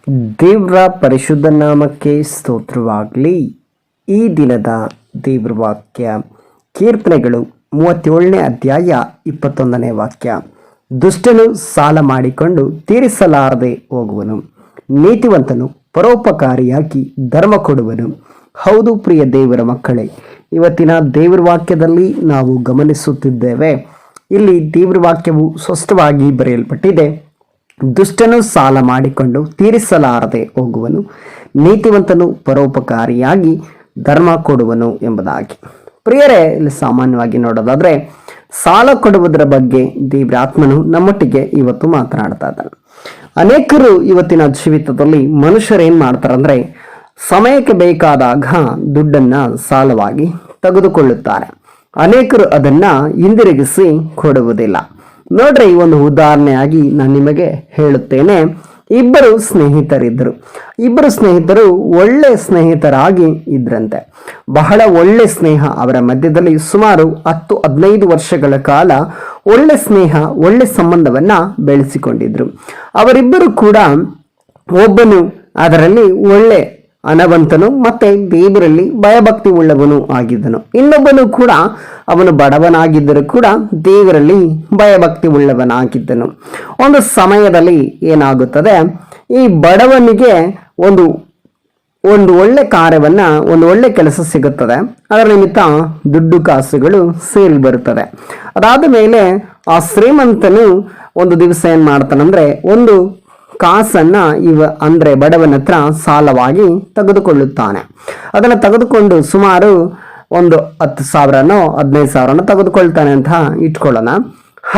ದೇವರ ಪರಿಶುದ್ಧ ನಾಮಕ್ಕೆ ಸ್ತೋತ್ರವಾಗಲಿ. ಈ ದಿನದ ದೇವರ ವಾಕ್ಯ ಕೀರ್ತನೆಗಳು 37ನೇ ಅಧ್ಯಾಯ 21ನೇ ವಾಕ್ಯ. ದುಷ್ಟನು ಸಾಲ ಮಾಡಿಕೊಂಡು ತೀರಿಸಲಾರದೆ ಹೋಗುವನು, ನೀತಿವಂತನು ಪರೋಪಕಾರಿಯಾಗಿ ಧರ್ಮ ಕೊಡುವನು. ಹೌದು ಪ್ರಿಯ ದೇವರ ಮಕ್ಕಳೇ, ಇವತ್ತಿನ ದೇವರ ವಾಕ್ಯದಲ್ಲಿ ನಾವು ಗಮನಿಸುತ್ತಿದ್ದೇವೆ. ಇಲ್ಲಿ ದೇವರ ವಾಕ್ಯವು ಸ್ಪಷ್ಟವಾಗಿ ಬರೆಯಲ್ಪಟ್ಟಿದೆ. ದುಷ್ಟನು ಸಾಲ ಮಾಡಿಕೊಂಡು ತೀರಿಸಲಾರದೆ ಹೋಗುವನು, ನೀತಿವಂತನು ಪರೋಪಕಾರಿಯಾಗಿ ಧರ್ಮ ಕೊಡುವನು ಎಂಬುದಾಗಿ. ಪ್ರಿಯರೇ, ಇಲ್ಲಿ ಸಾಮಾನ್ಯವಾಗಿ ನೋಡೋದಾದ್ರೆ ಸಾಲ ಕೊಡುವುದರ ಬಗ್ಗೆ ದೇವರ ಆತ್ಮನು ನಮ್ಮೊಟ್ಟಿಗೆ ಇವತ್ತು ಮಾತನಾಡ್ತಾ ಇದ್ದಾನೆ. ಅನೇಕರು ಇವತ್ತಿನ ಜೀವಿತದಲ್ಲಿ ಮನುಷ್ಯರು ಏನ್ ಮಾಡ್ತಾರಂದ್ರೆ, ಸಮಯಕ್ಕೆ ಬೇಕಾದಾಗ ದುಡ್ಡನ್ನ ಸಾಲವಾಗಿ ತೆಗೆದುಕೊಳ್ಳುತ್ತಾರೆ. ಅನೇಕರು ಅದನ್ನ ಹಿಂದಿರುಗಿಸಿ ಕೊಡುವುದಿಲ್ಲ. ನೋಡ್ರಿ, ಒಂದು ಉದಾಹರಣೆಯಾಗಿ ನಾನು ನಿಮಗೆ ಹೇಳುತ್ತೇನೆ. ಇಬ್ಬರು ಸ್ನೇಹಿತರು ಒಳ್ಳೆ ಸ್ನೇಹಿತರಾಗಿ ಇದ್ರಂತೆ. ಬಹಳ ಒಳ್ಳೆ ಸ್ನೇಹ ಅವರ ಮಧ್ಯದಲ್ಲಿ. ಸುಮಾರು 10-15 ವರ್ಷಗಳ ಕಾಲ ಒಳ್ಳೆ ಸ್ನೇಹ, ಒಳ್ಳೆ ಸಂಬಂಧವನ್ನ ಬೆಳೆಸಿಕೊಂಡಿದ್ರು. ಅವರಿಬ್ಬರು ಕೂಡ ಒಬ್ಬನು ಅದರಲ್ಲಿ ಒಳ್ಳೆ ಹಣವಂತನು ಮತ್ತೆ ದೇವರಲ್ಲಿ ಭಯಭಕ್ತಿ ಉಳ್ಳವನು ಆಗಿದ್ದನು. ಇನ್ನೊಬ್ಬನು ಕೂಡ ಅವನು ಬಡವನಾಗಿದ್ದರೂ ಕೂಡ ದೇವರಲ್ಲಿ ಭಯಭಕ್ತಿ ಉಳ್ಳವನಾಗಿದ್ದನು. ಒಂದು ಸಮಯದಲ್ಲಿ ಏನಾಗುತ್ತದೆ, ಈ ಬಡವನಿಗೆ ಒಂದು ಒಳ್ಳೆ ಕಾರ್ಯವನ್ನ, ಒಂದು ಒಳ್ಳೆ ಕೆಲಸ ಸಿಗುತ್ತದೆ. ಅದರ ನಿಮಿತ್ತ ದುಡ್ಡು ಕಾಸುಗಳು ಸೇರಿ ಬರುತ್ತದೆ. ಅದಾದ ಮೇಲೆ ಆ ಶ್ರೀಮಂತನು ಒಂದು ದಿವಸ ಏನ್ ಮಾಡ್ತಾನಂದ್ರೆ, ಒಂದು ಕಾಸನ್ನ ಅಂದ್ರೆ ಬಡವನ ಹತ್ರ ಸಾಲವಾಗಿ ತೆಗೆದುಕೊಳ್ಳುತ್ತಾನೆ. ಅದನ್ನು ತೆಗೆದುಕೊಂಡು ಸುಮಾರು ಒಂದು 10,000ನೋ 15,000ನೋ ತೆಗೆದುಕೊಳ್ತಾನೆ ಅಂತ ಇಟ್ಕೊಳ್ಳೋಣ.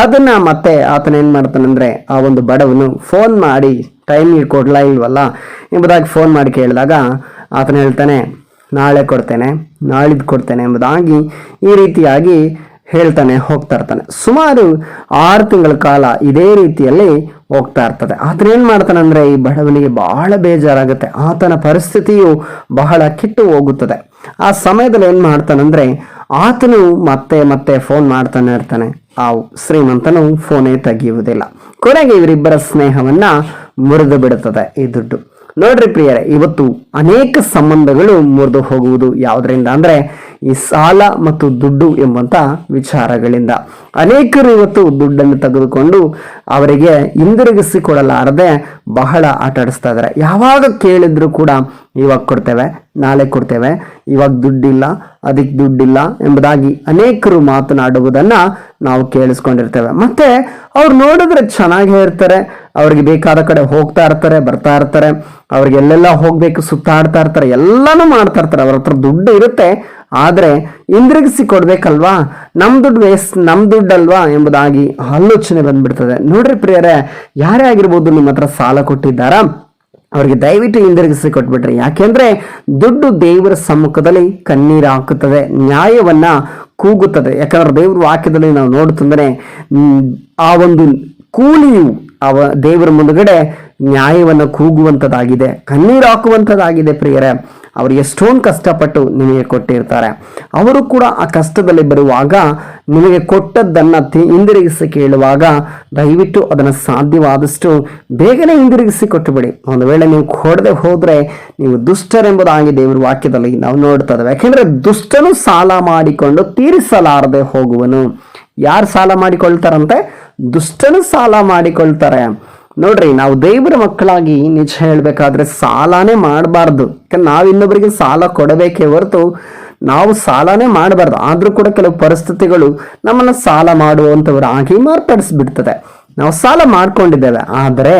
ಅದನ್ನ ಮತ್ತೆ ಆತನ ಏನ್ ಮಾಡ್ತಾನಂದ್ರೆ, ಆ ಒಂದು ಬಡವನು ಫೋನ್ ಮಾಡಿ ಟೈಮ್ ಕೊಡ್ಲಾ ಇಲ್ವಲ್ಲ ಎಂಬುದಾಗಿ ಫೋನ್ ಮಾಡಿ ಕೇಳಿದಾಗ ಆತನ ಹೇಳ್ತಾನೆ, ನಾಳೆ ಕೊಡ್ತೇನೆ, ನಾಳಿದ್ದು ಕೊಡ್ತೇನೆ ಎಂಬುದಾಗಿ ಈ ರೀತಿಯಾಗಿ ಹೇಳ್ತಾನೆ, ಹೋಗ್ತಾ ಇರ್ತಾನೆ. ಸುಮಾರು 6 ತಿಂಗಳ ಕಾಲ ಇದೇ ರೀತಿಯಲ್ಲಿ ಹೋಗ್ತಾ ಇರ್ತದೆ. ಆತನ ಏನ್ ಮಾಡ್ತಾನಂದ್ರೆ, ಈ ಬಡವನಿಗೆ ಬಹಳ ಬೇಜಾರಾಗುತ್ತೆ. ಆತನ ಪರಿಸ್ಥಿತಿಯು ಬಹಳ ಕೆಟ್ಟು ಹೋಗುತ್ತದೆ. ಆ ಸಮಯದಲ್ಲಿ ಏನ್ ಮಾಡ್ತಾನಂದ್ರೆ, ಆತನು ಮತ್ತೆ ಫೋನ್ ಮಾಡ್ತಾನೆ ಇರ್ತಾನೆ. ಆ ಶ್ರೀಮಂತನು ಫೋನೇ ತೆಗೆಯುವುದಿಲ್ಲ. ಕೊನೆಗೆ ಇವರಿಬ್ಬರ ಸ್ನೇಹವನ್ನ ಮುರಿದು ಬಿಡುತ್ತದೆ ಈ ದುಡ್ಡು. ನೋಡ್ರಿ ಪ್ರಿಯರೇ, ಇವತ್ತು ಅನೇಕ ಸಂಬಂಧಗಳು ಮುರಿದು ಹೋಗುವುದು ಯಾವುದರಿಂದ ಅಂದ್ರೆ, ಈ ಸಾಲ ಮತ್ತು ದುಡ್ಡು ಎಂಬಂತ ವಿಚಾರಗಳಿಂದ. ಅನೇಕರು ಇವತ್ತು ದುಡ್ಡನ್ನು ತೆಗೆದುಕೊಂಡು ಅವರಿಗೆ ಹಿಂದಿರುಗಿಸಿ ಕೊಡಲಾರದೆ ಬಹಳ ಆಟ ಆಡಿಸ್ತಾ ಇದ್ದಾರೆ. ಯಾವಾಗ ಕೇಳಿದ್ರು ಕೂಡ ಇವಾಗ ಕೊಡ್ತೇವೆ, ನಾಳೆ ಕೊಡ್ತೇವೆ, ಇವಾಗ ದುಡ್ಡಿಲ್ಲ, ಅದಕ್ಕೆ ದುಡ್ಡಿಲ್ಲ ಎಂಬುದಾಗಿ ಅನೇಕರು ಮಾತನಾಡುವುದನ್ನ ನಾವು ಕೇಳಿಸ್ಕೊಂಡಿರ್ತೇವೆ. ಮತ್ತೆ ಅವ್ರು ನೋಡಿದ್ರೆ ಚೆನ್ನಾಗೇ ಇರ್ತಾರೆ, ಅವ್ರಿಗೆ ಬೇಕಾದ ಕಡೆ ಹೋಗ್ತಾ ಇರ್ತಾರೆ, ಬರ್ತಾ ಇರ್ತಾರೆ, ಅವ್ರಿಗೆ ಎಲ್ಲೆಲ್ಲ ಹೋಗ್ಬೇಕು ಸುತ್ತಾಡ್ತಾ ಇರ್ತಾರೆ, ಎಲ್ಲಾನು ಮಾಡ್ತಾ ಇರ್ತಾರೆ. ಅವ್ರ ಹತ್ರ ದುಡ್ಡು ಇರುತ್ತೆ, ಆದ್ರೆ ಹಿಂದಿರುಗಿಸಿ ಕೊಡ್ಬೇಕಲ್ವಾ, ನಮ್ ದುಡ್ಡಲ್ವಾ ಎಂಬುದಾಗಿ ಆಲೋಚನೆ ಬಂದ್ಬಿಡ್ತದೆ. ನೋಡ್ರಿ ಪ್ರಿಯರೇ, ಯಾರೇ ಆಗಿರ್ಬೋದು, ನಿಮ್ಮ ಹತ್ರ ಸಾಲ ಕೊಟ್ಟಿದ್ದಾರಾ, ಅವ್ರಿಗೆ ದಯವಿಟ್ಟು ಹಿಂದಿರುಗಿಸಿ ಕೊಟ್ಬಿಟ್ರಿ. ಯಾಕೆಂದ್ರೆ ದುಡ್ಡು ದೇವರ ಸಮ್ಮುಖದಲ್ಲಿ ಕಣ್ಣೀರು ಹಾಕುತ್ತದೆ, ನ್ಯಾಯವನ್ನ ಕೂಗುತ್ತದೆ. ಯಾಕಂದ್ರೆ ದೇವ್ರ ವಾಕ್ಯದಲ್ಲಿ ನಾವು ನೋಡುತ್ತಂದ್ರೆ, ಆ ಒಂದು ಕೂಲಿಯು ದೇವರ ಮುಂದುಗಡೆ ನ್ಯಾಯವನ್ನು ಕೂಗುವಂಥದ್ದಾಗಿದೆ, ಕಣ್ಣೀರು ಹಾಕುವಂಥದ್ದಾಗಿದೆ. ಪ್ರಿಯರೇ, ಅವರು ಎಷ್ಟೊಂದು ಕಷ್ಟಪಟ್ಟು ನಿಮಗೆ ಕೊಟ್ಟಿರ್ತಾರೆ. ಅವರು ಕೂಡ ಆ ಕಷ್ಟದಲ್ಲಿ ಬರುವಾಗ ನಿಮಗೆ ಕೊಟ್ಟದ್ದನ್ನ ಹಿಂದಿರುಗಿಸಿ ಕೇಳುವಾಗ ದಯವಿಟ್ಟು ಅದನ್ನು ಸಾಧ್ಯವಾದಷ್ಟು ಬೇಗನೆ ಹಿಂದಿರುಗಿಸಿ ಕೊಟ್ಟುಬಿಡಿ. ಒಂದು ವೇಳೆ ನೀವು ಕೊಡದೆ ಹೋದ್ರೆ ನೀವು ದುಷ್ಟರೆಂಬುದಾಗಿ ದೇವರ ವಾಕ್ಯದಲ್ಲಿ ನಾವು ನೋಡ್ತಾ ಇದ್ದೇವೆ. ಯಾಕೆಂದ್ರೆ ದುಷ್ಟನು ಸಾಲ ಮಾಡಿಕೊಂಡು ತೀರಿಸಲಾರದೆ ಹೋಗುವನು. ಯಾರು ಸಾಲ ಮಾಡಿಕೊಳ್ತಾರಂತೆ? ದುಷ್ಟನು ಸಾಲ ಮಾಡಿಕೊಳ್ತಾರೆ. ನೋಡ್ರಿ, ನಾವು ದೇವರ ಮಕ್ಕಳಾಗಿ ನಿಜ ಹೇಳ್ಬೇಕಾದ್ರೆ ಸಾಲನೇ ಮಾಡಬಾರ್ದು. ಯಾಕಂದ್ರೆ ನಾವು ಇನ್ನೊಬ್ಬರಿಗೆ ಸಾಲ ಕೊಡಬೇಕೇ ಹೊರತು ನಾವು ಸಾಲನೇ ಮಾಡಬಾರ್ದು. ಆದ್ರೂ ಕೂಡ ಕೆಲವು ಪರಿಸ್ಥಿತಿಗಳು ನಮ್ಮನ್ನ ಸಾಲ ಮಾಡುವಂಥವರಾಗಿ ಮಾರ್ಪಡಿಸ್ಬಿಡ್ತದೆ. ನಾವು ಸಾಲ ಮಾಡ್ಕೊಂಡಿದ್ದೇವೆ, ಆದರೆ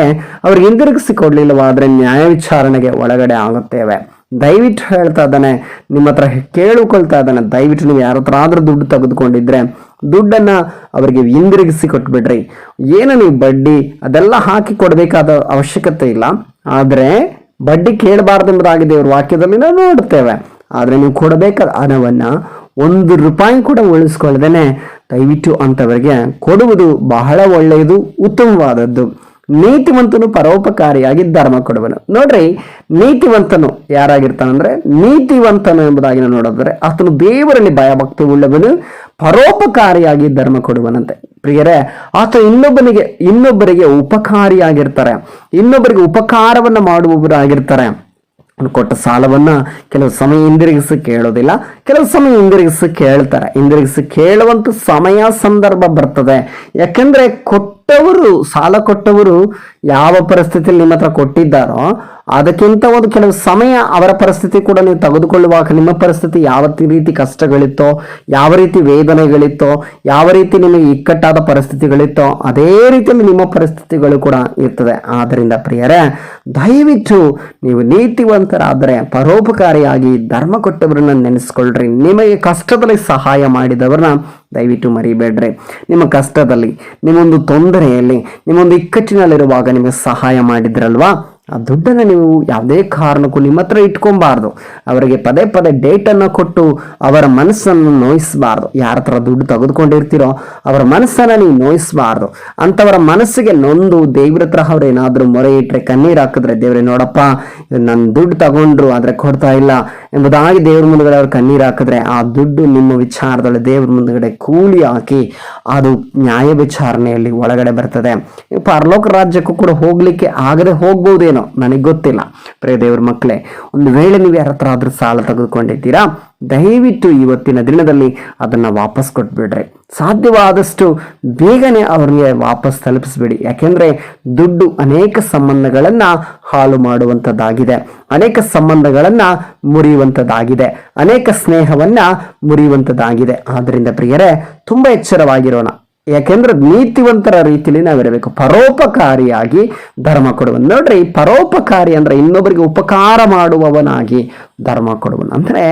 ಅವ್ರಿಗೆ ಹಿಂದಿರುಗಿಸಿ ಕೊಡ್ಲಿಲ್ಲವಾದ್ರೆ ನ್ಯಾಯ ವಿಚಾರಣೆಗೆ ಒಳಗಡೆ ಆಗುತ್ತೇವೆ. ದಯವಿಟ್ಟು ಹೇಳ್ತಾ ಇದ್ದಾನೆ, ನಿಮ್ಮ ಹತ್ರ ಕೇಳಿಕೊಳ್ತಾ ಇದ್ದಾನೆ, ದಯವಿಟ್ಟು ನೀವು ಯಾರ ಹತ್ರ ಆದ್ರೂ ದುಡ್ಡು ತೆಗೆದುಕೊಂಡಿದ್ರೆ ದುಡ್ಡನ್ನ ಅವರಿಗೆ ಹಿಂದಿರುಗಿಸಿ ಕೊಟ್ಬಿಡ್ರಿ. ಏನು ನೀವು ಬಡ್ಡಿ ಅದೆಲ್ಲ ಹಾಕಿ ಕೊಡಬೇಕಾದ ಅವಶ್ಯಕತೆ ಇಲ್ಲ, ಆದ್ರೆ ಬಡ್ಡಿ ಕೇಳಬಾರ್ದೆಂಬುದಾಗಿ ದೇವರ ವಾಕ್ಯದಲ್ಲಿ ನಾವು ನೋಡ್ತೇವೆ. ಆದ್ರೆ ನೀವು ಕೊಡಬೇಕಾದ ಹಣವನ್ನ 1 ರೂಪಾಯಿ ಕೂಡ ಉಳಿಸ್ಕೊಳ್ಳದೇನೆ ದಯವಿಟ್ಟು ಅಂತವರಿಗೆ ಕೊಡುವುದು ಬಹಳ ಒಳ್ಳೆಯದು, ಉತ್ತಮವಾದದ್ದು. ನೀತಿವಂತನು ಪರೋಪಕಾರಿಯಾಗಿ ಧರ್ಮ ಕೊಡುವನು. ನೋಡ್ರಿ, ನೀತಿವಂತನು ಯಾರಾಗಿರ್ತಾನಂದ್ರೆ, ನೀತಿವಂತನು ಎಂಬುದಾಗಿ ನೋಡಿದ್ರೆ ಆತನು ದೇವರಲ್ಲಿ ಭಯಭಕ್ತಿ ಉಳ್ಳವನು, ಪರೋಪಕಾರಿಯಾಗಿ ಧರ್ಮ ಕೊಡುವನಂತೆ. ಪ್ರಿಯರೇ, ಆತ ಇನ್ನೊಬ್ಬರಿಗೆ ಉಪಕಾರಿಯಾಗಿರ್ತಾರೆ, ಇನ್ನೊಬ್ಬರಿಗೆ ಉಪಕಾರವನ್ನ ಮಾಡುವವರಾಗಿರ್ತಾರೆ. ಕೊಟ್ಟ ಸಾಲವನ್ನ ಕೆಲವು ಸಮಯ ಹಿಂದಿರುಗಿಸಿ ಕೇಳೋದಿಲ್ಲ, ಕೆಲವು ಸಮಯ ಹಿಂದಿರುಗಿಸಿ ಕೇಳ್ತಾರೆ. ಹಿಂದಿರುಗಿಸಿ ಕೇಳುವಂತ ಸಮಯ ಸಂದರ್ಭ ಬರ್ತದೆ. ಯಾಕೆಂದ್ರೆ ಸಾಲ ಕೊಟ್ಟವರು ಯಾವ ಪರಿಸ್ಥಿತಿಯಲ್ಲಿ ನಿಮ್ಮ ಹತ್ರ ಕೊಟ್ಟಿದ್ದಾರೋ ಅದಕ್ಕಿಂತ ಒಂದು ಕೆಲವು ಸಮಯ ಅವರ ಪರಿಸ್ಥಿತಿ ಕೂಡ ನೀವು ತೆಗೆದುಕೊಳ್ಳುವಾಗ ನಿಮ್ಮ ಪರಿಸ್ಥಿತಿ ಯಾವ ರೀತಿ ಕಷ್ಟಗಳಿತ್ತೋ, ಯಾವ ರೀತಿ ವೇದನೆಗಳಿತ್ತೋ, ಯಾವ ರೀತಿ ನಿಮಗೆ ಇಕ್ಕಟ್ಟಾದ ಪರಿಸ್ಥಿತಿಗಳಿತ್ತೋ ಅದೇ ರೀತಿಯಲ್ಲಿ ನಿಮ್ಮ ಪರಿಸ್ಥಿತಿಗಳು ಕೂಡ ಇರ್ತದೆ. ಆದ್ದರಿಂದ ಪ್ರಿಯರೇ, ದಯವಿಟ್ಟು ನೀವು ನೀತಿವಂತರಾದರೆ ಪರೋಪಕಾರಿಯಾಗಿ ಧರ್ಮ ಕೊಟ್ಟವರನ್ನ ನೆನೆಸ್ಕೊಳ್ರಿ. ನಿಮಗೆ ಕಷ್ಟದಲ್ಲಿ ಸಹಾಯ ಮಾಡಿದವರನ್ನ ದಯವಿಟ್ಟು ಮರಿಬೇಡ್ರಿ. ನಿಮ್ಮ ಕಷ್ಟದಲ್ಲಿ, ನಿಮ್ಮೊಂದು ತೊಂದರೆಯಲ್ಲಿ, ನಿಮ್ಮೊಂದು ಇಕ್ಕಟ್ಟಿನಲ್ಲಿರುವಾಗ ನಿಮಗೆ ಸಹಾಯ ಮಾಡಿದ್ರಲ್ವಾ, ಆ ದುಡ್ಡನ್ನು ನೀವು ಯಾವುದೇ ಕಾರಣಕ್ಕೂ ನಿಮ್ಮ ಹತ್ರ ಇಟ್ಕೊಬಾರ್ದು. ಅವರಿಗೆ ಪದೇ ಪದೇ ಡೇಟನ್ನು ಕೊಟ್ಟು ಅವರ ಮನಸ್ಸನ್ನು ನೋಯಿಸಬಾರ್ದು. ಯಾರ ಹತ್ರ ದುಡ್ಡು ತೆಗೆದುಕೊಂಡಿರ್ತೀರೋ ಅವರ ಮನಸ್ಸನ್ನು ನೀವು ನೋಯಿಸಬಾರ್ದು. ಅಂಥವರ ಮನಸ್ಸಿಗೆ ನೊಂದು ದೇವ್ರ ಹತ್ರ ಅವ್ರು ಏನಾದರೂ ಮೊರೆ ಇಟ್ಟರೆ, ಕಣ್ಣೀರು ಹಾಕಿದ್ರೆ, ದೇವ್ರೆ ನೋಡಪ್ಪ ನನ್ನ ದುಡ್ಡು ತಗೊಂಡ್ರು ಆದರೆ ಕೊಡ್ತಾ ಇಲ್ಲ ಎಂಬುದಾಗಿ ದೇವ್ರ ಮುಂದಗಡೆ ಅವ್ರು ಕಣ್ಣೀರು ಹಾಕಿದ್ರೆ, ಆ ದುಡ್ಡು ನಿಮ್ಮ ವಿಚಾರದಲ್ಲಿ ದೇವ್ರ ಮುಂದಗಡೆ ಕೂಲಿ ಹಾಕಿ ಅದು ನ್ಯಾಯ ವಿಚಾರಣೆಯಲ್ಲಿ ಒಳಗಡೆ ಬರ್ತದೆ. ಪರಲೋಕ ರಾಜ್ಯಕ್ಕೂ ಕೂಡ ಹೋಗ್ಲಿಕ್ಕೆ ಆಗದೆ ಹೋಗ್ಬೋದೇನೋ, ನನಗೆ ಗೊತ್ತಿಲ್ಲ. ಪ್ರಿಯ ದೇವ್ರ ಮಕ್ಕಳೇ, ಒಂದು ವೇಳೆ ನೀವು ಯಾರ ಹತ್ರ ಆದ್ರೂ ಸಾಲ ತೆಗೆದುಕೊಂಡಿದ್ದೀರಾ, ದಯವಿಟ್ಟು ಇವತ್ತಿನ ದಿನದಲ್ಲಿ ಅದನ್ನ ವಾಪಸ್ ಕೊಟ್ಬಿಡ್ರಿ. ಸಾಧ್ಯವಾದಷ್ಟು ಬೇಗನೆ ಅವ್ರಿಗೆ ವಾಪಸ್ ತಲುಪಿಸ್ಬಿಡಿ. ಯಾಕೆಂದ್ರೆ ದುಡ್ಡು ಅನೇಕ ಸಂಬಂಧಗಳನ್ನ ಹಾಳು ಮಾಡುವಂಥದ್ದಾಗಿದೆ, ಅನೇಕ ಸಂಬಂಧಗಳನ್ನ ಮುರಿಯುವಂಥದ್ದಾಗಿದೆ, ಅನೇಕ ಸ್ನೇಹವನ್ನ ಮುರಿಯುವಂಥದ್ದಾಗಿದೆ. ಆದ್ರಿಂದ ಪ್ರಿಯರೇ, ತುಂಬಾ ಎಚ್ಚರವಾಗಿರೋಣ. ಯಾಕೆಂದ್ರೆ ನೀತಿವಂತರ ರೀತಿಯಲ್ಲಿ ನಾವಿರಬೇಕು. ಪರೋಪಕಾರಿಯಾಗಿ ಧರ್ಮ ಕೊಡುವನು. ನೋಡ್ರಿ, ಪರೋಪಕಾರಿ ಅಂದ್ರೆ ಇನ್ನೊಬ್ಬರಿಗೆ ಉಪಕಾರ ಮಾಡುವವನಾಗಿ ಧರ್ಮ ಕೊಡುವನು. ಅಂದ್ರೆ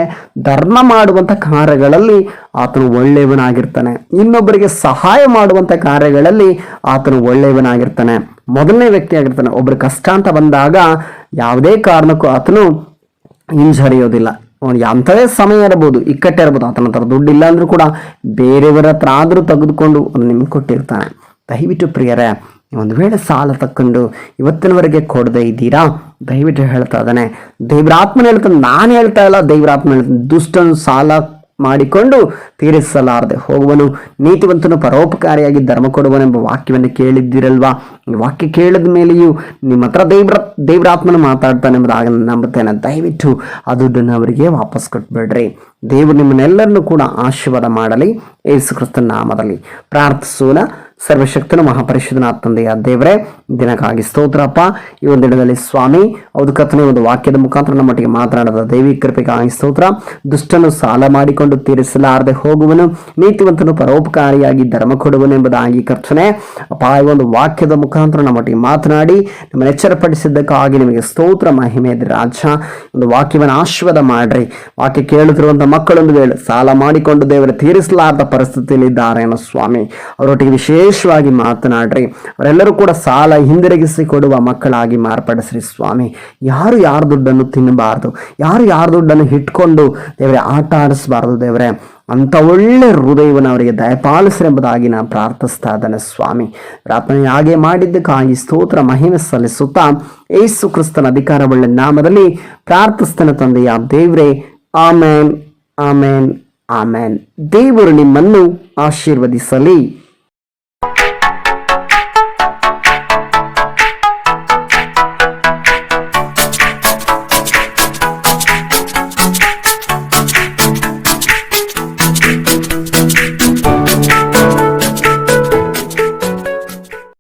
ಧರ್ಮ ಮಾಡುವಂತ ಕಾರ್ಯಗಳಲ್ಲಿ ಆತನು ಒಳ್ಳೆಯವನಾಗಿರ್ತಾನೆ. ಇನ್ನೊಬ್ಬರಿಗೆ ಸಹಾಯ ಮಾಡುವಂತ ಕಾರ್ಯಗಳಲ್ಲಿ ಆತನು ಒಳ್ಳೆಯವನಾಗಿರ್ತಾನೆ. ಮೊದಲನೇ ವ್ಯಕ್ತಿ ಆಗಿರ್ತಾನೆ. ಒಬ್ಬರು ಕಷ್ಟ ಅಂತ ಬಂದಾಗ ಯಾವುದೇ ಕಾರಣಕ್ಕೂ ಆತನು ಹಿಂಜರಿಯೋದಿಲ್ಲ. ಎಂಥದೇ ಸಮಯ ಇರಬಹುದು, ಇಕ್ಕಟ್ಟಿರಬಹುದು, ಆತನ ಹತ್ರ ದುಡ್ಡು ಇಲ್ಲ ಅಂದ್ರೂ ಕೂಡ ಬೇರೆಯವರ ಹತ್ರ ಆದ್ರೂ ತೆಗೆದುಕೊಂಡು ನಿಮ್ಗೆ ಕೊಟ್ಟಿರ್ತಾನೆ. ದಯವಿಟ್ಟು ಪ್ರಿಯರೇ, ಒಂದು ವೇಳೆ ಸಾಲ ತಕ್ಕೊಂಡು ಇವತ್ತಿನವರೆಗೆ ಕೊಡದೇ ಇದ್ದೀರಾ, ದಯವಿಟ್ಟು ಹೇಳ್ತಾ ಇದ್ದಾನೆ, ದೇವ್ರಾತ್ಮನ ಹೇಳ್ತಾನೆ, ನಾನು ಹೇಳ್ತಾ ಇಲ್ಲ, ದೇವ್ರಾತ್ಮನ ಹೇಳ್ತಾನೆ, ದುಷ್ಟನು ಸಾಲ ಮಾಡಿಕೊಂಡು ತೀರಿಸಲಾರದೆ ಹೋಗುವನು, ನೀತಿವಂತನು ಪರೋಪಕಾರಿಯಾಗಿ ಧರ್ಮ ಕೊಡುವನೆಂಬ ವಾಕ್ಯವನ್ನು ಕೇಳಿದ್ದೀರಲ್ವಾ. ವಾಕ್ಯ ಕೇಳಿದ ಮೇಲೆಯೂ ನಿಮ್ಮ ಹತ್ರ ದೇವ್ರಾತ್ಮನ ಮಾತಾಡ್ತಾನೆ ಎಂಬುದಾಗಿ ನಂಬುತ್ತೇನೆ. ದಯವಿಟ್ಟು ಆ ದುಡ್ಡನ್ನು ಅವರಿಗೆ ವಾಪಸ್ ಕೊಟ್ಬಿಡ್ರಿ. ದೇವರು ನಿಮ್ಮನ್ನೆಲ್ಲರನ್ನೂ ಕೂಡ ಆಶೀರ್ವಾದ ಮಾಡಲಿ. ಯೇಸು ಕ್ರಿಸ್ತನ ನಾಮದಲ್ಲಿ ಪ್ರಾರ್ಥಿಸೋಣ. ಸರ್ವಶಕ್ತನ ಮಹಾಪರಿಶುದ್ಧನಾದ ತಂದೆಯ ದೇವರೇ, ದಿನಕ್ಕಾಗಿ ಸ್ತೋತ್ರಪ್ಪ. ಈ ಒಂದು ದಿನದಲ್ಲಿ ಸ್ವಾಮಿ, ಹೌದು ಕರ್ತನೇ, ಒಂದು ವಾಕ್ಯದ ಮುಖಾಂತರ ನಮ್ಮೊಟ್ಟಿಗೆ ಮಾತನಾಡದ ದೈವಿಕ ಕೃಪೆಗಾಗಿ ಸ್ತೋತ್ರ. ದುಷ್ಟನು ಸಾಲ ಮಾಡಿಕೊಂಡು ತೀರಿಸಲಾರದೆ ಹೋಗುವನು, ನೀತಿವಂತನು ಪರೋಪಕಾರಿಯಾಗಿ ಧರ್ಮ ಕೊಡುವನು ಎಂಬುದಾಗಿ ಕರ್ತನೆ ಅಪ್ಪ, ಈ ಒಂದು ವಾಕ್ಯದ ಮುಖಾಂತರ ನಮ್ಮೊಟ್ಟಿಗೆ ಮಾತನಾಡಿ ನಮ್ಮನ್ನು ಎಚ್ಚರಪಡಿಸಿದ್ದಕ್ಕಾಗಿ ನಿಮಗೆ ಸ್ತೋತ್ರ, ಮಹಿಮೆ ರಾಜ. ಒಂದು ವಾಕ್ಯವನ್ನು ಆಶೀರ್ವಾದ ಮಾಡ್ರಿ. ವಾಕ್ಯ ಕೇಳುತ್ತಿರುವಂತಹ ಮಕ್ಕಳೊಂದು ವೇಳೆ ಸಾಲ ಮಾಡಿಕೊಂಡು ದೇವರ ತೀರಿಸಲಾರದ ಪರಿಸ್ಥಿತಿಯಲ್ಲಿ ಇದ್ದಾರೆ ಅನ್ನೋ ಸ್ವಾಮಿ, ಅವರೊಟ್ಟಿಗೆ ವಿಶೇಷವಾಗಿ ಮಾತನಾಡ್ರಿ. ಅವರೆಲ್ಲರೂ ಕೂಡ ಸಾಲ ಹಿಂದಿರುಗಿಸಿ ಕೊಡುವ ಮಕ್ಕಳಾಗಿ ಮಾರ್ಪಡಿಸ್ರಿ ಸ್ವಾಮಿ. ಯಾರು ಯಾರ ದುಡ್ಡನ್ನು ತಿನ್ನಬಾರ್ದು, ಯಾರು ಯಾರ ದುಡ್ಡನ್ನು ಇಟ್ಕೊಂಡು ದೇವರೇ ಆಟ ಆಡಿಸಬಾರ್ದು. ದೇವರೇ, ಅಂತ ಒಳ್ಳೆ ಹೃದಯವನ್ನು ಅವರಿಗೆ ದಯಪಾಲಿಸ್ರಿ ಎಂಬುದಾಗಿ ನಾನು ಪ್ರಾರ್ಥಿಸ್ತಾ ಇದ್ದೇನೆ ಸ್ವಾಮಿ. ಪ್ರಾರ್ಥನೆ ಹಾಗೆ ಮಾಡಿದ್ದಕ್ಕಾಗಿ ಸ್ತೋತ್ರ, ಮಹಿಮೆ ಸಲ್ಲಿಸುತ್ತಾ ಯೇಸು ಕ್ರಿಸ್ತನ ಅಧಿಕಾರವುಳ್ಳ ನಾಮದಲ್ಲಿ ಪ್ರಾರ್ಥಿಸ್ತೇನೆ ತಂದೆಯ ದೇವರೇ. ಆಮೇನ್, ಆಮೇನ್, ಆಮೇನ್. ದೇವರು ನಿಮ್ಮನ್ನು ಆಶೀರ್ವದಿಸಲಿ.